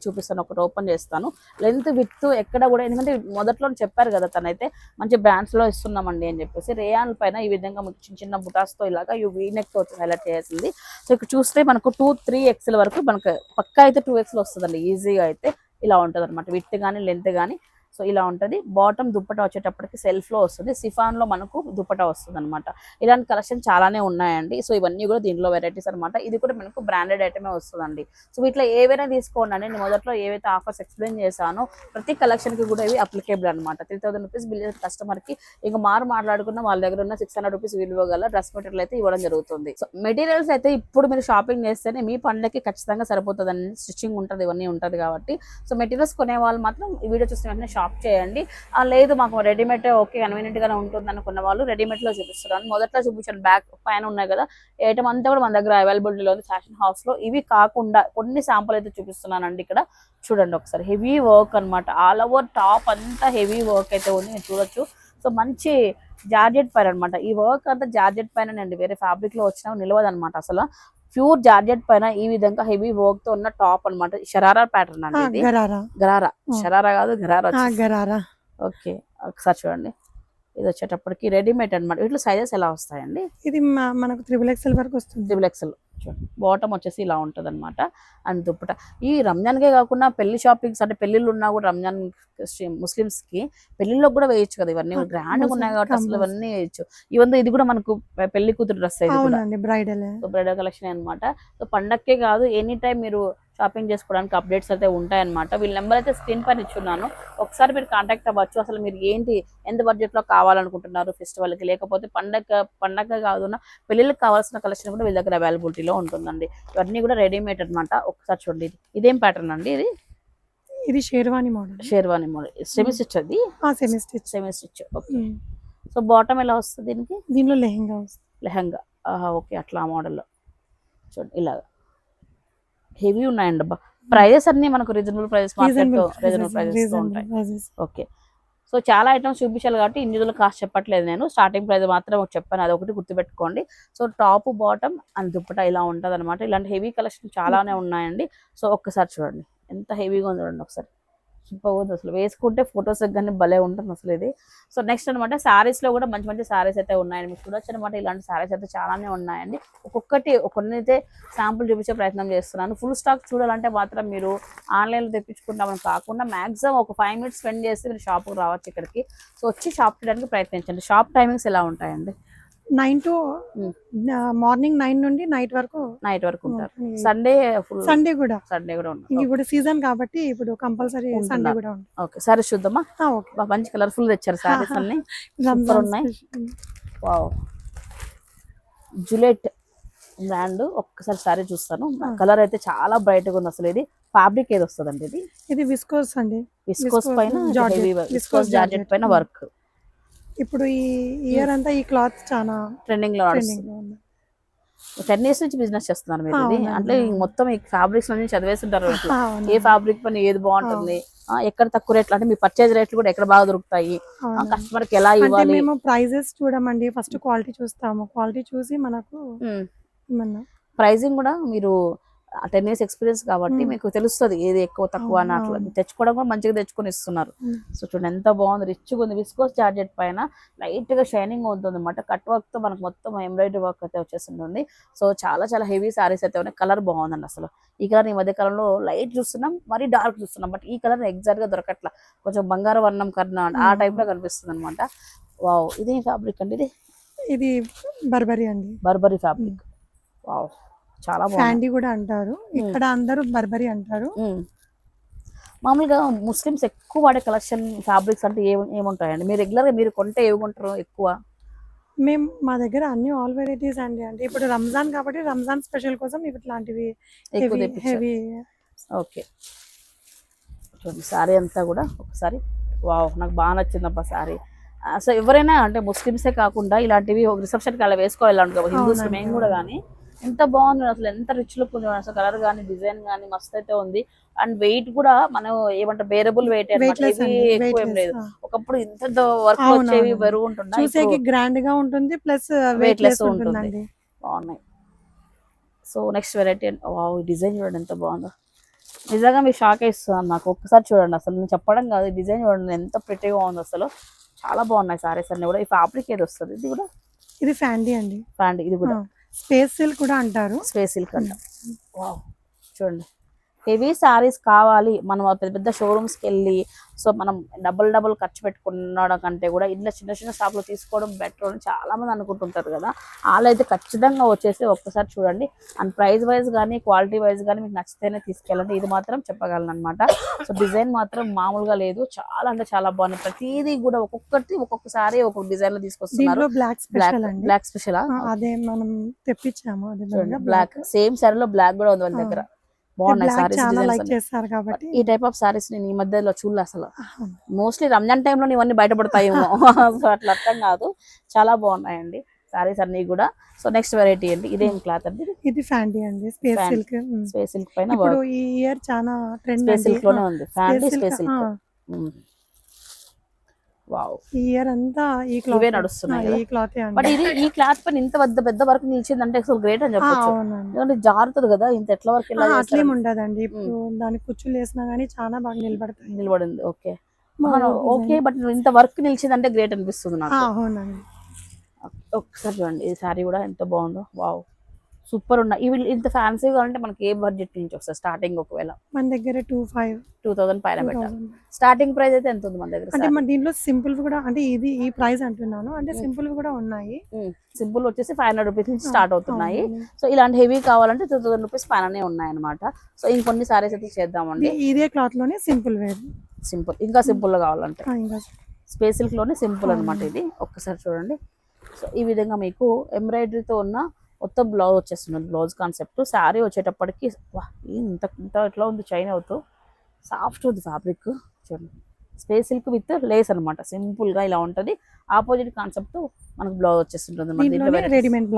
చూపిస్తాను, ఒకటి ఓపెన్ చేస్తాను. లెంత్ విత్ ఎక్కడ కూడా, ఎందుకంటే మొదట్లో చెప్పారు కదా తనైతే మంచి బ్రాండ్స్ లో ఇస్తున్నామండి అని చెప్పేసి. రేయాన్ పైన ఈ విధంగా చిన్న చిన్న బుటాస్ తో ఇలాగా వీనెక్ తో హైలైట్ చేసింది. సో ఇక్కడ చూస్తే మనకు 2-3 XL వరకు మనకు పక్కా అయితే 2XL వస్తుందండి ఈజీగా. అయితే ఇలా ఉంటుంది అనమాట, విత్ కానీ లెంత్ కానీ. సో ఇలా ఉంటుంది. బాటమ్ దుప్పటా వచ్చేటప్పటికి సెల్ఫ్ లో వస్తుంది, సిఫాన్ లో మనకు దుప్పటా వస్తుంది అనమాట. ఇలాంటి కలెక్షన్ చాలానే ఉన్నాయండి. సో ఇవన్నీ కూడా దీంట్లో వెరైటీస్ అనమాట. ఇది కూడా మనకు బ్రాండెడ్ ఐటమే వస్తుందండి. సో వీటిలో ఏవైనా తీసుకోండి అండి. నేను మొదట్లో ఏవైతే ఆఫర్స్ ఎక్స్ప్లెయిన్ చేశానో ప్రతి కలెక్షన్ కి కూడా ఇవి అప్లికేబుల్ అనమాట. 3000 రూపీస్ బిల్ చేసిన కస్టమర్ కి ఇంకా మాట్లాడుకున్న వాళ్ళ దగ్గర ఉన్న 600 రూపీస్ విలువ గల డ్రెస్ మెటీరియల్ అయితే ఇవ్వడం జరుగుతుంది. సో మెటీరియల్స్ అయితే ఇప్పుడు మీరు షాపింగ్ చేస్తేనే మీ పండ్లకి ఖచ్చితంగా సరిపోతుందండి. స్టిచ్చింగ్ ఉంటుంది, ఇవన్నీ ఉంటుంది కాబట్టి. సో మెటీరియల్స్ కొనే వాళ్ళు మాత్రం ఈ వీడియో చూసిన వెంటనే షాప్ చేయండి. లేదు మాకు రెడీమేడ్ ఓకే కన్వీనియంట్ గానే ఉంటుంది అనుకున్న వాళ్ళు రెడీమేడ్ లో చూపిస్తున్నాను. మొదట్లో చూపించాను బ్యాక్ పైన ఉన్నాయి కదా, ఐటమ్ అంతా కూడా మన దగ్గర అవైలబిలిటీలో ఉంది ఫ్యాషన్ హౌస్ లో. ఇవి కాకుండా కొన్ని శాంపుల్ అయితే చూపిస్తున్నానండి. ఇక్కడ చూడండి ఒకసారి, హెవీ వర్క్ అనమాట. ఆల్ ఓవర్ టాప్ అంతా హెవీ వర్క్ అయితే ఉంది, మీరు చూడొచ్చు. సో మంచి జార్జెట్ పైన అనమాట. ఈ వర్క్ అంతా జార్జెట్ పైన అండి, వేరే ఫ్యాబ్రిక్ లో వచ్చినా నిలవదు అనమాట. అసలు ప్యూర్ జార్జెట్ పైన ఈ విధంగా హెవీ వర్క్ తో ఉన్న టాప్ అనమాట. షరారా ప్యాటర్న్ అండి, గరారా. షరారా కాదు, గరారా. ఓకే ఒకసారి చూడండి. ఇది వచ్చేటప్పటికి రెడీమేడ్ అనమాట. వీటిలో సైజెస్ ఎలా వస్తాయండి? ఇది మనకు 3XL వరకు వస్తుంది. 3XL చూడండి. బాటమ్ వచ్చేసి ఇలా ఉంటుంది అనమాట. అండ్ దుప్పట ఈ రంజాన్కే కాకుండా పెళ్లి షాపింగ్స్ అంటే పెళ్లిళ్ళు ఉన్నా కూడా రంజాన్ ముస్లిమ్స్ కి పెళ్లిళ్ళలో కూడా వేయచ్చు కదా. ఇవన్నీ గ్రాండ్ గా ఉన్నాయి కాబట్టి అసలు ఇవన్నీ వేయచ్చు. ఇది కూడా మనకు పెళ్లి కూతురు డ్రెస్ అయితే బ్రైడల్ కలెక్షన్ అనమాట. సో పండక్కే కాదు, ఎనీ టైం మీరు షాపింగ్ చేసుకోవడానికి అప్డేట్స్ అయితే ఉంటాయన్నమాట. వీళ్ళ నెంబర్ అయితే స్క్రీన్ పైన ఇచ్చున్నాను, ఒకసారి మీరు కాంటాక్ట్ అవ్వచ్చు. అసలు మీరు ఎంత బడ్జెట్ లో కావాలనుకుంటున్నారు ఫెస్టివల్ కి, లేకపోతే పండగ కాదు పెళ్లిళ్ళకి కావాల్సిన కలెక్షన్ కూడా వీళ్ళ దగ్గర అవైలబిలిటీలో ఉంటుందండి. ఇవన్నీ కూడా రెడీమేడ్ అనమాట. ఒకసారి చూడండి, ఇదేం ప్యాటర్న్ అండి? ఇది షేర్వానీ మోడల్. Semi stitch. అది semi stitch. Okay. So bottom ఎలా వస్తుంది దీనికి? దీనిలో లెహంగా. ఓకే, అట్లా మోడల్లో చూడండి. ఇలాగా హెవీ ఉన్నాయండి. ప్రైజెస్ అన్ని మనకు రీజనబుల్ ప్రైజెస్, రీజనబుల్ ప్రైజెస్ ఉంటాయి. ఓకే. సో చాలా ఐటమ్స్ చూపించాలి కాబట్టి ఇండివిజువల్ కాస్ట్ చెప్పట్లేదు నేను, స్టార్టింగ్ ప్రైస్ మాత్రం చెప్పాను, అది ఒకటి గుర్తుపెట్టుకోండి. So top bottom and dupatta ఇలా ఉంటుంది అనమాట. ఇలాంటి హెవీ కలెక్షన్ చాలానే ఉన్నాయండి. సో ఒక్కసారి చూడండి ఎంత హెవీగా ఉంది చూడండి ఒకసారి. సూపర్ ఉంది అసలు, వేసుకుంటే ఫొటోస్ కానీ భలే ఉంటుంది అసలు ఇది. సో నెక్స్ట్ అనమాట శారీస్ లో కూడా మంచి మంచి శారీస్ అయితే ఉన్నాయండి. మీకు చూడొచ్చు అనమాట. ఇలాంటి శారీస్ అయితే చాలానే ఉన్నాయండి. కొన్ని అయితే శాంపుల్ చూపించే ప్రయత్నం చేస్తున్నాను. ఫుల్ స్టాక్ చూడాలంటే మాత్రం మీరు ఆన్లైన్ లో తెప్పించుకుంటామని కాకుండా మాక్సిమం ఒక 5 minutes స్పెండ్ చేసి మీరు షాప్కి రావచ్చు ఇక్కడికి. సో వచ్చి షాప్ చేయడానికి ప్రయత్నించండి. షాప్ టైమింగ్స్ ఎలా ఉంటాయండి? 9 to మార్నింగ్ 9 నుండి నైట్ వరకు ఉంటారు. సండే కూడా ఇప్పుడు సీజన్ కాబట్టి ఇప్పుడు కంపల్సరీ సండే కూడా ఉంది. ఓకే, సారీస్ చూద్దామా? మంచి కలర్ఫుల్ తెచ్చారు సారీస్ అన్ని, సూపర్ ఉన్నాయి. Wow, Juliet brand. ఒక్కసారి సారీ చూస్తాను. కలర్ అయితే చాలా బ్రైట్ గా ఉంది అసలు. ఇది ఫ్యాబ్రిక్ ఏది వస్తుందండి? ఇది విస్కోస్ అండి. విస్కోస్ పైన జార్జెట్ పైన వర్క్. ఇప్పుడు ఈ ఇయర్ అంతా ఈ క్లాత్ చాలా ట్రెండింగ్ లో ఉంది. 10 years నుంచి బిజినెస్ చేస్తున్నారు మీరు. ఇది అంటే మొత్తం ఈ ఫ్యాబ్రిక్స్ నుంచి చదివేస్తుంటారు, ఏ ఫ్యాబ్రిక్ పని ఏది బాగుంటుంది, ఎక్కడ తక్కువ రేట్లు, అంటే మీ పర్చేజ్ రేట్లు కూడా ఎక్కడ బాగా దొరుకుతాయి, కస్టమర్ కి ఎలా ఇవ్వాలి. మేము ప్రైజెస్ చూడమండి, ఫస్ట్ క్వాలిటీ చూస్తాము. క్వాలిటీ చూసి మనకు ప్రైజింగ్ కూడా మీరు 10 years ఎక్స్పీరియన్స్ కాబట్టి మీకు తెలుస్తుంది ఏది ఎక్కువ తక్కువ అని. అట్లా తెచ్చుకోవడం కూడా మంచిగా తెచ్చుకొని ఇస్తున్నారు. సో చూడండి ఎంత బాగుంది, రిచ్గా ఉంది. విస్కోస్ జార్జెట్ పైన లైట్ గా షైనింగ్ ఉంటుంది అనమాట. కట్ వర్క్ తో మనకు మొత్తం ఎంబ్రాయిడరీ వర్క్ అయితే వచ్చేస్తుంది. సో చాలా చాలా హెవీ సారీస్ అయితే ఉన్నాయి. కలర్ బాగుందండి అసలు. ఈ కలర్ ఈ మధ్య కాలంలో లైట్ చూస్తున్నాం, మరీ డార్క్ చూస్తున్నాం, బట్ ఈ కలర్ ఎగ్జాక్ట్ గా దొరకట్లా. కొంచెం బంగారు వర్ణం కన్నా ఆ టైప్ లో కనిపిస్తుంది అనమాట. వావ్, ఇది ఫ్యాబ్రిక్ అండి? ఇది బర్బరీ అండి. Burberry fabric. వావ్, చాలా బాగుంది. ఫ్యాండీ కూడా అంటారు, ఇక్కడ అందరూ బర్బరీ అంటారు. మామూలుగా ముస్లిమ్స్ ఎక్కువ వాడే కలెక్షన్ ఫ్యాబ్రిక్స్ అంటే ఏముంటాయండి? మీరు రెగ్యులర్ గా మీరు కొంటే ఏవి కొంటారు ఎక్కువ? మేము మా దగ్గర అన్ని ఆల్ వెరైటీస్ అండి. అంటే ఇప్పుడు రంజాన్ కాబట్టి రంజాన్ స్పెషల్ కోసం ఇట్లాంటివి ఎక్కువ తెప్పించారు. హెవీ. ఓకే, చూడండి శారీ అంతా కూడా ఒకసారి. వావ్, నాకు బాగా నచ్చిందబ్బా శారీ. అసలు ఎవరైనా అంటే ముస్లిమ్సే కాకుండా ఇలాంటివి రిసెప్షన్కి అలా వేసుకోవాలంట కదా, హిందూస్ మేము కూడా. కానీ ఎంత బాగుంది అసలు, ఎంత రిచ్ లుక్ ఉంది అసలు. కలర్ కానీ డిజైన్ కానీ మస్త్ అయితే ఉంది. అండ్ వెయిట్ కూడా మనం ఏమంటారు బేరబుల్ వెయిట్ అనమాట, ఎక్కువ ఏం లేదు. ఒకప్పుడు ఇంత వర్క్ వచ్చేవి బరువు ఉంటున్నాయి, చూసేకి గ్రాండ్ గా ఉంటుంది ప్లస్ వెయిట్ లెస్ ఉంటుందండి. బాగున్నాయి. So next variety, wow design చూడండి ఎంత బాగుందో. నిజంగా మీరు షాక్ ఇస్తున్నాను నాకు. ఒక్కసారి చూడండి అసలు, నేను చెప్పడం కాదు, డిజైన్ చూడండి ఎంత ప్రిటీగా ఉంది అసలు. చాలా బాగున్నాయి సారీస్ అన్ని కూడా. ఈ ఫ్యాబ్రిక్ ఏది వస్తుంది? ఇది కూడా ఇది ఫ్యాండీ అండి. ఫ్యాండీ, ఇది కూడా స్పేస్ సిల్క్ కూడా అంటారు. స్పేస్ సిల్క్ అంట. వావ్ చూడండి, హెవీ సారీస్ కావాలి మనం పెద్ద పెద్ద షోరూమ్స్కి వెళ్ళి సో మనం డబుల్ ఖర్చు పెట్టుకున్నడం కంటే కూడా ఇట్లా చిన్న చిన్న షాప్లో తీసుకోవడం బెటర్ అని చాలా మంది అనుకుంటుంటారు కదా. వాళ్ళు అయితే ఖచ్చితంగా వచ్చేసి ఒక్కసారి చూడండి. అండ్ ప్రైస్ వైజ్ కానీ క్వాలిటీ వైజ్ కానీ మీకు నచ్చితేనే తీసుకెళ్ళండి, ఇది మాత్రం చెప్పగలను అనమాట. సో డిజైన్ మాత్రం మామూలుగా లేదు, చాలా అంటే చాలా బాగుంది. ప్రతిదీ కూడా ఒక్కొక్కసారి ఒక్కొక్క డిజైన్ లో తీసుకొస్తున్నారు. బ్లాక్ స్పెషల్ అదే మనం తెప్పించాము. బ్లాక్ సేమ్ సారీలో బ్లాక్ కూడా ఉంది వాళ్ళ దగ్గర. బాగున్నాయి సారీస్. ఈ టైప్ ఆఫ్ సారీస్ నేను ఈ మధ్యలో చూడలే అసలు. మోస్ట్లీ రంజాన్ టైంలో ఇవన్నీ బయటపడతాయేమో సో అట్లా అర్థం కాదు. చాలా బాగున్నాయండి సారీస్ అన్ని కూడా. సో నెక్స్ట్ వెరైటీ అండి, ఇదేం క్లాత్ అండి? ఇది ఫ్యాండీ అండి, స్పేస్ సిల్క్. స్పేస్ సిల్క్ పైన ఈ ఇయర్ చాలా ట్రెండ్. స్పేస్ సిల్క్ లోనే ఉంది ఫ్యాండీ, స్పేస్ సిల్క్. వావ్, ఈ ఇయర్ అంతా ఈ ఇవే నడుస్తున్నాయి. బట్ ఇది ఈ క్లాత్ పైన ఇంత పెద్ద వరకు నిలిచిందంటే అసలు గ్రేట్ అని చెప్పొచ్చు. ఎందుకంటే జారుతుంది కదా, ఇంత ఎట్లా వరకు అట్లేం ఉండదండి. ఇప్పుడు దానికి కుచ్చులు వేసినా గానీ చాలా బాగా నిలబడింది. ఓకే ఓకే, బట్ ఇంత వర్క్ నిలిచిందంటే గ్రేట్ అనిపిస్తుంది నాకు. అవునండి. ఒకసారి చూడండి ఈ సారీ కూడా ఎంత బాగుందో. వావ్ సూపర్ ఉన్నాయి. ఇవి ఇంత ఫ్యాన్సీ కావాలంటే మనకి ఏ బడ్జెట్ నుంచి వస్తుంది స్టార్టింగ్? ఒకవేళ మన దగ్గర 2000 పైన పెట్టాలి. స్టార్టింగ్ ప్రైస్ అయితే ఎంత ఉంది మన దగ్గర? అంటే మన దీంట్లో సింపుల్ కూడా, అంటే ఇది ఈ ప్రైస్ అంటున్నాను, అంటే సింపుల్ కూడా ఉన్నాయి. సింపుల్ వచ్చేసి 500 రూపీస్ నుంచి స్టార్ట్ అవుతున్నాయి. సో ఇలాంటి హెవీ కావాలంటే 2000 రూపీస్ పైననే ఉన్నాయి అనమాట. సో ఇంకొన్ని సారీస్ అయితే చేద్దామండి. ఇదే క్లాత్ లోనే సింపుల్ వేర్, సింపుల్ ఇంకా సింపుల్ గా కావాలంటే స్పేస్ సిల్క్ లోనే సింపుల్ అనమాట ఇది. ఒక్కసారి చూడండి. సో ఈ విధంగా మీకు ఎంబ్రాయిడరీతో ఉన్న మొత్తం బ్లౌజ్ వచ్చేస్తుంది. Blouse concept. శారీ వచ్చేటప్పటికి ఇంత ఎట్లా ఉంది, చైన్ అవుతూ సాఫ్ట్ ఉంది ఫ్యాబ్రిక్. చూడండి స్పేస్ సిల్క్ విత్ లేస్ అనమాట. సింపుల్ గా ఇలా ఉంటది. ఆపోజిట్ కాన్సెప్ట్ మనకు బ్లౌజ్ వచ్చేస్తుంటుంది. రెడీమేడ్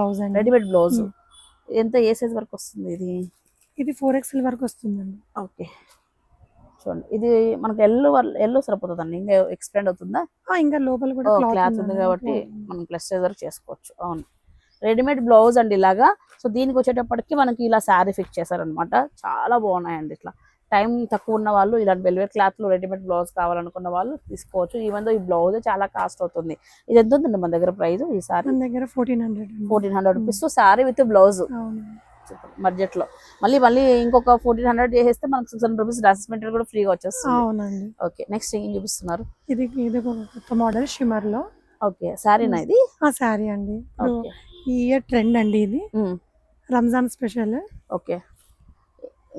బ్లౌజ్ ఎంత ఏ సైజ్ వరకు వస్తుంది? ఇది 4XL వరకు వస్తుందండి. ఓకే చూడండి, ఇది మనకు ఎల్లో సరిపోతుందండి. ఇంకా ఎక్స్టెండ్ అవుతుందా? ఇంకా లోపల కూడా క్లాత్ ఉంది కాబట్టి మనం ప్లస్ సైజ్ వరకు చేసుకోవచ్చు. అవును, రెడీమేడ్ బ్లౌజ్ అండి ఇలాగా. సో దీనికి వచ్చేటప్పటికి మనకి ఇలా శారీ ఫిక్స్ చేశారనమాట. చాలా బాగున్నాయండి. ఇట్లా టైం తక్కువ ఉన్న వాళ్ళు ఇలాంటి వెల్వెట్ క్లాత్ లో రెడీమేడ్ బ్లౌజ్ కావాలనుకున్న వాళ్ళు తీసుకోవచ్చు. ఈవెన్ దో ఈ బ్లౌజ్ చాలా కాస్ట్ అవుతుంది. ఇది ఎంత ఉందండి మన దగ్గర ప్రైస్? ఈ సారీ మన దగ్గర 1400 rupees. Sorry with blouse budget లో. మళ్ళీ ఇంకొక 1400 చేసేస్తే మనకు 600 రూపీస్ డ్రెస్ మెటీరియల్ కూడా ఫ్రీగా వచ్చేస్తుంది. ఓకే నెక్స్ట్ ఏం చూపిస్తున్నారు? ఇది కొత్త మోడల్ షిమ్మర్ లో. ఓకే శారీనా ఇది? శారీ అండి. ఈ ఇయర్ ట్రెండ్ అండి ఇది, రంజాన్ స్పెషల్. ఓకే,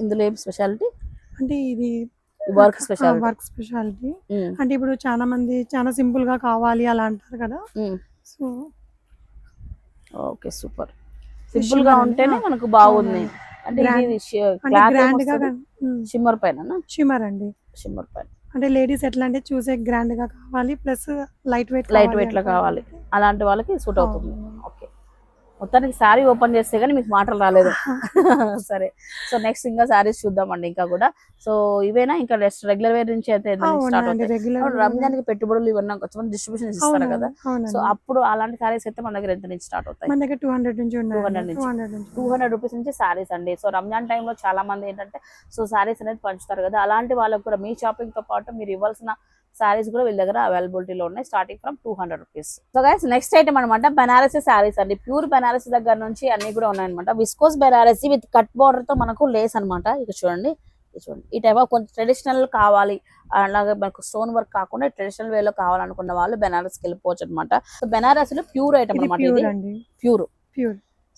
ఇందులో ఏం స్పెషాలిటీ అంటే ఇది వర్క్ స్పెషాలిటీ. అంటే ఇప్పుడు చాలా మంది చాలా సింపుల్ గా కావాలి అలా అంటారు కదా. So okay super. సింపుల్ గా ఉంటేనే మనకు బాగుంది. అంటే షిమ్మర్ పైన షిమ్మర్ అండి. షిమ్మర్ పైన అంటే లేడీస్ ఎట్లా అంటే చూసే గ్రాండ్ గా కావాలి ప్లస్ లైట్ వెయిట్ లో కావాలి, అలాంటి వాళ్ళకి సూట్ అవుతుంది. ఓకే, మొత్తానికి శారీ ఓపెన్ చేస్తే గానీ మీకు మాటలు రాలేదు. సరే, సో నెక్స్ట్ ఇంకా శారీస్ చూద్దామండి ఇంకా కూడా. సో ఇవేనా ఇంకా రెగ్యులర్ వేర్ నుంచి అయితే స్టార్ట్ అవుతాయి. రంజాన్ కి పెట్టుబడులు ఇవన్నీ కొంచెం డిస్ట్రిబ్యూషన్ ఇస్తారు కదా. సో అప్పుడు అలాంటి శారీస్ అయితే మన దగ్గర ఎంత నుంచి స్టార్ట్ అవుతాయి? మన దగ్గర 200 నుంచి 200 రూపీస్ నుంచి శారీస్ అండి. సో రంజాన్ టైంలో చాలా మంది ఏంటంటే సో శారీస్ అనేది పంచుతారు కదా. అలాంటి వాళ్ళకి కూడా మీ షాపింగ్ తో పాటు మీరు ఇవ్వాల్సిన సారీస్ కూడా వీళ్ళ దగ్గర అవైలబిలిటీలో ఉన్నాయి, starting from 200 rupees. So guys next item అనమాట బెనారసీ సారీస్ అండి. ప్యూర్ బెనారసీ దగ్గర నుంచి అన్ని కూడా ఉన్నాయన్నమాట. Viscose Banarasi with cut border తో మనకు లేస్ అనమాట. ఇక చూడండి ఈ టైప్ ఆఫ్ కొంచెం ట్రెడిషనల్ కావాలి, అలాగే మనకు స్టోన్ వర్క్ కాకుండా ట్రెడిషనల్ వేలో కావాలనుకున్న వాళ్ళు బెనారస్కి వెళ్ళిపోవచ్చు అనమాట. సో బెనారసీలో ప్యూర్ ఐటమ్ అనమాట. ఇది ప్యూర్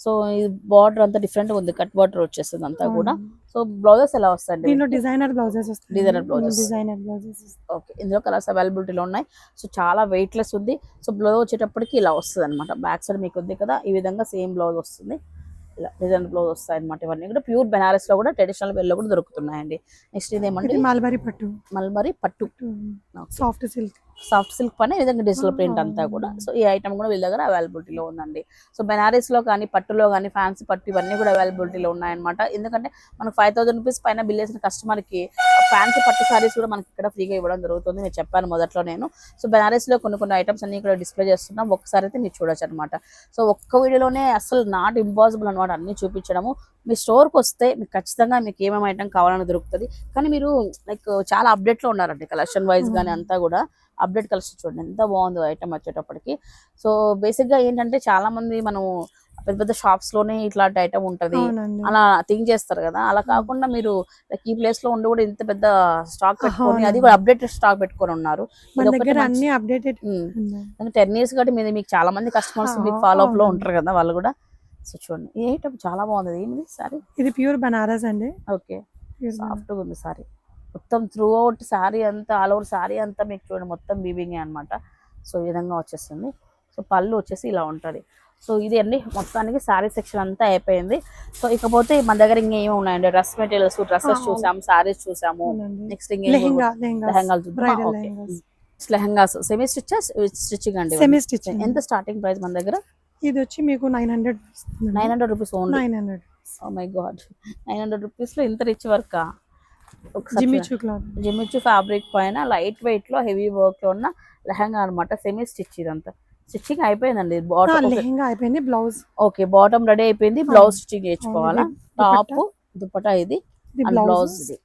సో ఈ బార్డర్ అంతా డిఫరెంట్ ఉంది, కట్ బార్డర్ వచ్చేస్తుంది అంతా కూడా. సో బ్లౌజెస్ ఎలా వస్తాయండి? దీనిలో డిజైనర్ బ్లౌజెస్ వస్తాయి. Designer blouses. Designer blouses. Okay, ఇందులో కలర్స్ అవైలబిలిటీలో ఉన్నాయి. సో చాలా వెయిట్లెస్ ఉంది. సో బ్లౌజ్ వచ్చేటప్పటికి ఇలా వస్తుంది అనమాట. బ్యాక్ సైడ్ మీకు ఉంది కదా, ఈ విధంగా సేమ్ బ్లౌజ్ వస్తుంది. ఇలా డిజైన్ బ్లౌజ్ వస్తాయి అనమాట. ఇవన్నీ కూడా ప్యూర్ బెనారస్ లో కూడా ట్రెడిషనల్ వేర్ లో కూడా దొరుకుతున్నాయండి. నెక్స్ట్ ఇదేమంటే ఇది మల్బరీ పట్టు, మల్బరీ పట్టు, సాఫ్ట్ సిల్క్. సాఫ్ట్ సిల్క్ పైన ఈ విధంగా డిజిటల్ ప్రింట్ అంతా కూడా. సో ఈ ఐటమ్ కూడా వీళ్ళ దగ్గర అవైలబిలిటీలో ఉందండి. సో బెనారస్ లో కానీ, పట్టులో కానీ, ఫ్యాన్సీ పట్టు ఇవన్నీ కూడా అవైలబిలిటీలో ఉన్నాయన్నమాట. ఎందుకంటే మనకు 5000 రూపీస్ పైన బిల్ చేసిన కస్టమర్ కి ఫ్యాన్సీ పట్టు సారీస్ కూడా మనకి ఇక్కడ ఫ్రీగా ఇవ్వడం జరుగుతుంది. నేను చెప్పాను మొదట్లో నేను. సో బెనారస్ లో కొన్ని ఐటమ్స్ అన్ని ఇక్కడ డిస్ప్లే చేస్తున్నాం. ఒక్కసారి అయితే మీరు చూడొచ్చు అనమాట. సో ఒక్క వీడియోలోనే అసలు నాట్ ఇంపాసిబుల్ అనమాట అన్ని చూపించడము. మీ స్టోర్కి వస్తే మీకు ఖచ్చితంగా మీకు ఏమేమి ఐటమ్ కావాలని దొరుకుతుంది. కానీ మీరు లైక్ చాలా అప్డేట్లో ఉన్నారండి కలెక్షన్ వైజ్ కానీ అంతా కూడా. అప్డేట్ కలెక్షన్ చూడండి ఎంత బాగుందో ఐటమ్ వచ్చేటప్పటికి. సో బేసిక్గా ఏంటంటే చాలా మంది మనం పెద్ద పెద్ద షాప్స్ లోనే ఇట్లాంటి ఐటమ్ ఉంటది అలా థింక్ చేస్తారు కదా. అలా కాకుండా మీరు లైక్ ఈ ప్లేస్ లో ఉండి కూడా ఇంత పెద్ద స్టాక్ పెట్టుకొని, అది కూడా అప్డేటెడ్ స్టాక్ పెట్టుకొని ఉన్నారు. 10 years కాబట్టి మీరు మీకు చాలా మంది కస్టమర్స్ మీకు ఫాలో అప్ లో ఉంటారు కదా వాళ్ళు కూడా. సో చూడండి ఈ ఐటమ్ చాలా బాగుంది. ఏమిది సారీ? ఇది ప్యూర్ బనారస్ అండి. ఓకే, సాఫ్ట్ గా ఉంది సారీ. మొత్తం త్రూ అవుట్ శారీ అంతా, ఆల్ ఓవర్ శారీ అంతా మీకు చూడండి మొత్తం వీవింగ్ అనమాట. సో ఈ విధంగా వచ్చేస్తుంది. సో పళ్ళు వచ్చేసి ఇలా ఉంటుంది. సో ఇది అండి మొత్తానికి శారీ సెక్షన్ అంతా అయిపోయింది. సో ఇకపోతే మన దగ్గర ఇంకేమి ఉన్నాయండి, డ్రెస్ మెటీరియల్స్, డ్రెస్సెస్ చూసాము, శారీస్ చూసాము. నెక్స్ట్ లెహంగాలు చూద్దాం. లెహంగాస్ సెమీ స్టిచెస్, స్టిచ్చింగ్ అండి. Semi stitching. ఎంత స్టార్టింగ్ ప్రైస్ మన దగ్గర? ఇది వచ్చి మీకు 900 rupees only. 900. Oh my God, 900 rupees లో ఇంత రిచ్ వర్క్. జిమ్మిచు ఫ్యాబ్రిక్ పైన లైట్ వెయిట్ లో హెవీ వర్క్ లో ఉన్న లెహంగా అనమాట. సెమీ స్టిచ్ ఇదంతా. స్టిచ్చింగ్ అయిపోయిందండి. లెహంగా అయిపోయింది, బ్లౌజ్ ఓకే, బాటమ్ రెడీ అయిపోయింది, బ్లౌజ్ స్టిచ్చింగ్ చేసుకోవాలా. టాప్ దుపట్టా ఇది అండ్ బ్లౌజ్ ఇది.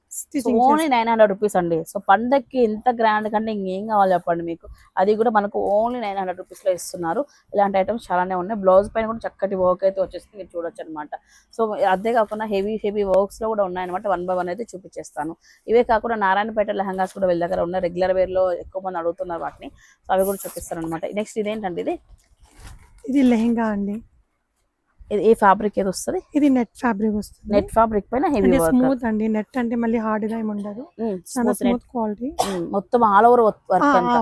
ఓన్లీ 900 రూపీస్ అండి. సో పండక్కి ఇంత గ్రాండ్ కంటే ఇంకేం కావాలి చెప్పండి మీకు. అది కూడా మనకు ఓన్లీ 900 రూపీస్ లో ఇస్తున్నారు. ఇలాంటి ఐటమ్స్ చాలానే ఉన్నాయి. బ్లౌజ్ పైన కూడా చక్కటి వర్క్ అయితే వచ్చేస్తుంది, మీరు చూడొచ్చు అనమాట. సో అదే కాకుండా హెవీ వర్క్స్ లో కూడా ఉన్నాయన్నమాట. 1 by 1 అయితే చూపించేస్తాను. ఇవే కాకుండా నారాయణపేట లెహంగాస్ కూడా వీళ్ళ దగ్గర ఉన్నాయి. రెగ్యులర్ వేర్ లో ఎక్కువ మంది అడుగుతున్నారు వాటిని. సో అవి కూడా చూపిస్తాను అనమాట. నెక్స్ట్ ఇదేంటండి? ఇది లెహంగా అండి. ఏ ఫ్యాబ్రిక్ ఏది వస్తుంది? ఇది నెట్ ఫ్యాబ్రిక్ వస్తుంది. నెట్ ఫ్యాబ్రిక్ పైన హెవీ వర్క్. స్మూత్ అండి. నెట్ అంటే మళ్ళీ హార్డ్ గా ఏమి ఉండదు. Smooth quality. మొత్తం ఆల్ ఓవర్ వర్క్ అంతా.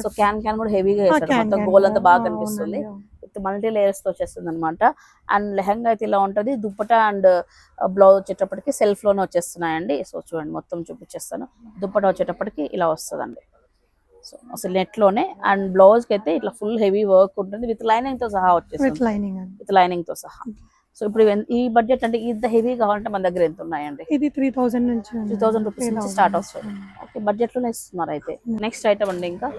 సో క్యాన్ కూడా హెవీగా వేస్తారు. మొత్తం గోల్ అంతా బాగా కనిపిస్తుంది. మల్టీ లేయర్స్ తో వచ్చేస్తుంది అనమాట. అండ్ లెహంగా అయితే ఇలా ఉంటది. దుప్పటా అండ్ బ్లౌజ్ వచ్చేటప్పటికి సెల్ఫ్ లోనే వచ్చేస్తున్నాయండి. సో చూడండి మొత్తం చూపించేస్తాను. దుప్పటా వచ్చేటప్పటికి ఇలా వస్తుందండి. సో అసలు నెట్ లోనే. అండ్ బ్లౌజ్ కి అయితే ఇట్లా ఫుల్ హెవీ వర్క్ ఉంటుంది విత్ లైనింగ్ తో సహా వచ్చేస్తుంది. విత్ లైనింగ్ తో సహా. సో ఇప్పుడు ఈ బడ్జెట్ అంటే ఇంత హెవీ కావాలంటే మన దగ్గర ఎంత ఉన్నాయండి? ఇది 3000 నుంచి 3000 రూపీస్ నుంచి స్టార్ట్ వస్తుంది. ఓకే, బడ్జెట్ లోనే ఇస్తున్నారు అయితే. నెక్స్ట్ ఐటమ్ అండి, ఇంకా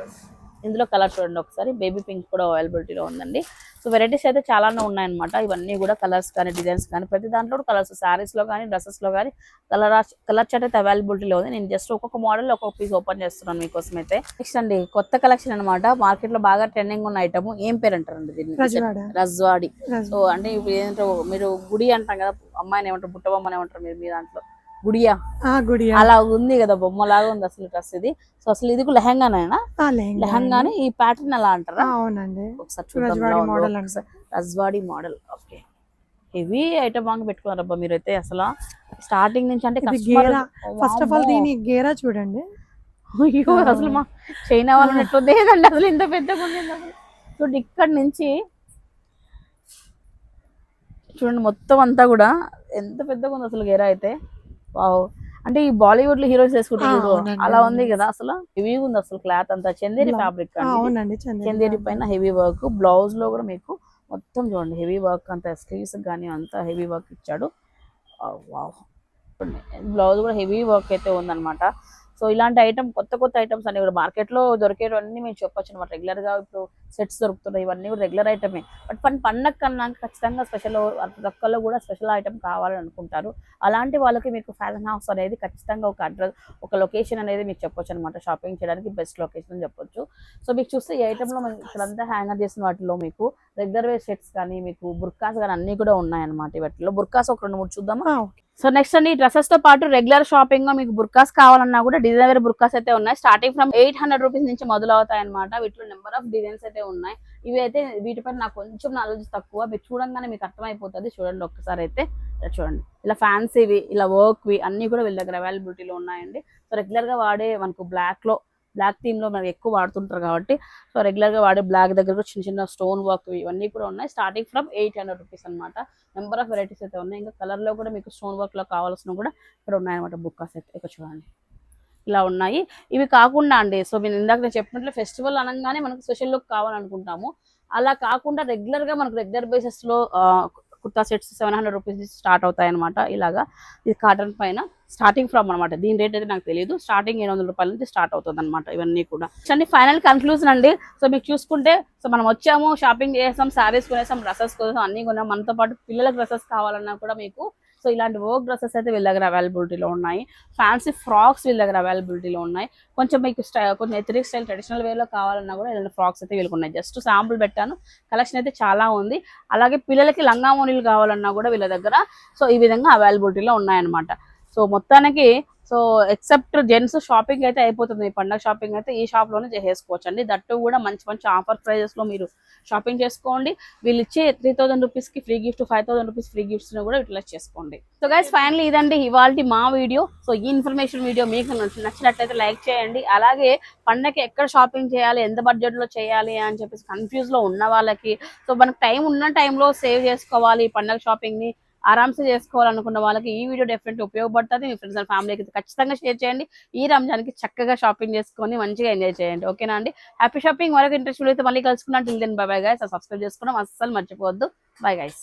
ఇందులో కలర్ చూడండి ఒకసారి. బేబీ పింక్ కూడా అవైలబిలిటీలో ఉందండి. సో వెరైటీస్ అయితే చాలానే ఉన్నాయన్నమాట. ఇవన్నీ కూడా కలర్స్ కానీ, డిజైన్స్ కానీ, ప్రతి దాంట్లో కూడా కలర్స్, శారీస్ లో కానీ, డ్రెస్సెస్ లో కానీ కలర్ చార్ట్ అయితే అవైలబిలిటీలో ఉంది. నేను జస్ట్ ఒక్కొక్క మోడల్ ఒక్కొక్క పీస్ ఓపెన్ చేస్తున్నాను మీకోసం అయితే. నెక్స్ట్ అండి కొత్త కలెక్షన్ అనమాట. మార్కెట్ లో బాగా ట్రెండింగ్ ఉన్న ఐటమ్. ఏం పేరు అంటారండి దీన్ని? రజ్వాడి. సో అంటే ఇప్పుడు ఏంటో మీరు గుడి అంటాం కదా, అమ్మాయిని ఏమంటారు, బుట్టబొమ్మని ఏమంటారు మీరు మీ దాంట్లో? గుడియా అలా ఉంది కదా, బొమ్మలాగా ఉంది అసలు డ్రెస్ ఇది. సో అసలు ఇది లెహంగానేనా? లెహంగానే ఈ ప్యాటర్న్ అలా అంటారా? అవునండి. ఒకసారి చూద్దాం. Rajwadi model. Okay, heavy item బాగా పెట్టుకున్నారబ్బా మీరైతే అసలు స్టార్టింగ్ నుంచి. అంటే ఫస్ట్ ఆఫ్ ఆల్ దీని గేరా చూడండి. అయ్యో అసలు మా చైనా వాళ్ళు ఎట్లుందేదండి అసలు ఇంత పెద్దగా ఉంది అసలు. చూడండి ఇక్కడ నుంచి చూడండి మొత్తం అంతా కూడా ఎంత పెద్దగా ఉంది అసలు గేరా అయితే. వావ్, అంటే ఈ బాలీవుడ్ లో హీరోయిన్స్ వేసుకుంటారు అలా ఉంది కదా. అసలు హెవీ ఉంది అసలు. క్లాత్ అంతా చందేరి ఫ్యాబ్రిక్. చందేరి పైన హెవీ వర్క్. బ్లౌజ్ లో కూడా మీకు మొత్తం చూడండి హెవీ వర్క్ అంతా. స్లీవ్స్ కానీ అంతా హెవీ వర్క్ ఇచ్చాడు. వావ్, బ్లౌజ్ కూడా హెవీ వర్క్ అయితే ఉందన్నమాట. సో ఇలాంటి ఐటమ్ కొత్త ఐటమ్స్ అన్ని కూడా మార్కెట్ లో దొరికేవన్నీ మేము చెప్పొచ్చు అనమాట. రెగ్యులర్ గా ఇప్పుడు సెట్స్ దొరుకుతున్నాయి, ఇవన్నీ కూడా రెగ్యులర్ ఐటమే. బట్ పండగ కన్నా ఖచ్చితంగా స్పెషల్ తక్కువలో కూడా స్పెషల్ ఐటమ్ కావాలని అనుకుంటారు. అలాంటి వాళ్ళకి మీకు ఫ్యాషన్ హౌస్ అనేది ఖచ్చితంగా ఒక అడ్రస్, ఒక లొకేషన్ అనేది మీకు చెప్పొచ్చు అనమాట. షాపింగ్ చేయడానికి బెస్ట్ లొకేషన్ అని చెప్పొచ్చు. సో మీకు చూస్తే ఈ ఐటమ్ లో ఇక్కడంతా హ్యాంగర్ చేసిన వాటిలో మీకు రెగ్యులర్ వేర్ సెట్స్ కానీ, మీకు బుర్కాస్ కానీ అన్ని కూడా ఉన్నాయన్నమాట. వాటిలో బుర్కాస్ ఒక 2-3 చూద్దామా? సో నెక్స్ట్ అండి డ్రెస్సెస్ తో పాటు రెగ్యులర్ షాపింగ్ లో మీకు బుర్కాస్ కావాలన్నా కూడా డిజైనర్ బుర్కాస్ అయితే ఉన్నాయి. స్టార్టింగ్ ఫ్రమ్ 800 రూపీస్ నుంచి మొదలవుతాయి అనమాట. వీటిలో నెంబర్ ఆఫ్ డిజైన్స్ అయితే ఉన్నాయి. ఇవి అయితే వీటిపైన నాకు కొంచెం నాలెడ్జ్ తక్కువ, మీరు చూడంగానే మీకు అర్థమైపోతుంది. చూడండి ఒక్కసారి అయితే చూడండి, ఇలా ఫ్యాన్సీవి ఇలా వర్క్వి అన్ని కూడా వీళ్ళ దగ్గర అవైలబిలిటీలో ఉన్నాయండి. సో రెగ్యులర్ గా వాడే మనకు బ్లాక్ థీమ్ లో మనకి ఎక్కువ వాడుతుంటారు కాబట్టి, సో రెగ్యులర్ గా వాడే బ్లాక్ దగ్గర కూడా చిన్న చిన్న స్టోన్ వర్క్ ఇవన్నీ కూడా ఉన్నాయి. స్టార్టింగ్ ఫ్రమ్ 800 రూపీస్ అనమాట. నెంబర్ ఆఫ్ వెరైటీస్ అయితే ఉన్నాయి. ఇంకా కలర్ లో కూడా మీకు స్టోన్ వర్క్ లో కావాల్సిన కూడా ఇక్కడ ఉన్నాయన్నమాట. బుక్కాస్ అయితే ఇక్కడ చూడండి ఇలా ఉన్నాయి. ఇవి కాకుండా అండి, సో నేను ఇందాక నేను చెప్పినట్లు ఫెస్టివల్ అనగానే మనకు స్పెషల్ లుక్ కావాలనుకుంటాము. అలా కాకుండా రెగ్యులర్ గా మనకు రెగ్యులర్ బేసిస్ లో కుర్తా సెట్స్ 700 రూపీస్ నుంచి స్టార్ట్ అవుతాయి అనమాట. ఇలాగా ఇది కాటన్ పైన స్టార్టింగ్ ఫ్రమ్ అనమాట. దీని రేట్ అయితే నాకు తెలియదు. స్టార్టింగ్ 700 రూపాయల నుంచి స్టార్ట్ అవుతుంది అనమాట. ఇవన్నీ కూడా అండి ఫైనల్ కన్క్లూజన్ అండి. సో మీకు చూసుకుంటే, సో మనం వచ్చాము, షాపింగ్ చేసాం, శారీస్ కొనేసాం, డ్రెస్సెస్ కొనేసాం, అన్ని కొన్నాం. మనతో పాటు పిల్లలకు డ్రెస్సెస్ కావాలన్నా కూడా మీకు సో ఇలాంటి వర్క్ డ్రెస్సెస్ అయితే వీళ్ళ దగ్గర అవైలబిలిటీలో ఉన్నాయి. ఫ్యాన్సీ ఫ్రాక్స్ వీళ్ళ దగ్గర అవైలబిలిటీలో ఉన్నాయి. కొంచెం మీకు కొంచెం ఎథనిక్ స్టైల్ ట్రెడిషనల్ వేలో కావాలన్నా కూడా ఇలాంటి ఫ్రాక్స్ అయితే వీళ్ళకి ఉన్నాయి. జస్ట్ శాంపుల్ పెట్టాను, కలెక్షన్ అయితే చాలా ఉంది. అలాగే పిల్లలకి లంగా ఓణీలు కావాలన్నా కూడా వీళ్ళ దగ్గర సో ఈ విధంగా అవైలబిలిటీలో ఉన్నాయన్నమాట. సో మొత్తానికి సో ఎక్సెప్ట్ జెంట్స్ షాపింగ్ అయితే అయిపోతుంది. పండగ షాపింగ్ అయితే ఈ షాప్ లోనే చేసుకోవచ్చు అండి. దట్టు కూడా మంచి మంచి ఆఫర్ ప్రైజెస్ లో మీరు షాపింగ్ చేసుకోండి. వీళ్ళు ఇచ్చే 3000 రూపీస్ కి free gift, 5000 rupees free gifts కూడా యూటిలైజ్ చేసుకోండి. సో గైస్ ఫైనల్లీ ఇదండి ఇవాళ మా వీడియో. సో ఈ ఇన్ఫర్మేషన్ వీడియో మీకు నచ్చినట్లయితే లైక్ చేయండి. అలాగే పండగకి ఎక్కడ షాపింగ్ చేయాలి, ఎంత బడ్జెట్ లో చేయాలి అని చెప్పేసి కన్ఫ్యూజ్ లో ఉన్న వాళ్ళకి, సో మనకు టైం ఉన్న టైంలో సేవ్ చేసుకోవాలి, పండగ షాపింగ్ ని ఆరామ్సే చేసుకోవాలనుకున్న వాళ్ళకి ఈ వీడియో డెఫినెట్లీ ఉపయోగపడుతుంది. మీ ఫ్రెండ్స్ అండ్ ఫ్యామిలీకి ఖచ్చితంగా షేర్ చేయండి. ఈ రంజాన్కి చక్కగా షాపింగ్ చేసుకొని మంచిగా ఎంజాయ్ చేయండి. ఓకేనా అండి? Happy shopping. మరొక ఇంట్రెస్ట్ అయితే మళ్ళీ కలుసుకున్నాను. Till then bye bye guys. Subscribe చేసుకోవడం అస్సలు మర్చిపోవద్దు. Bye guys.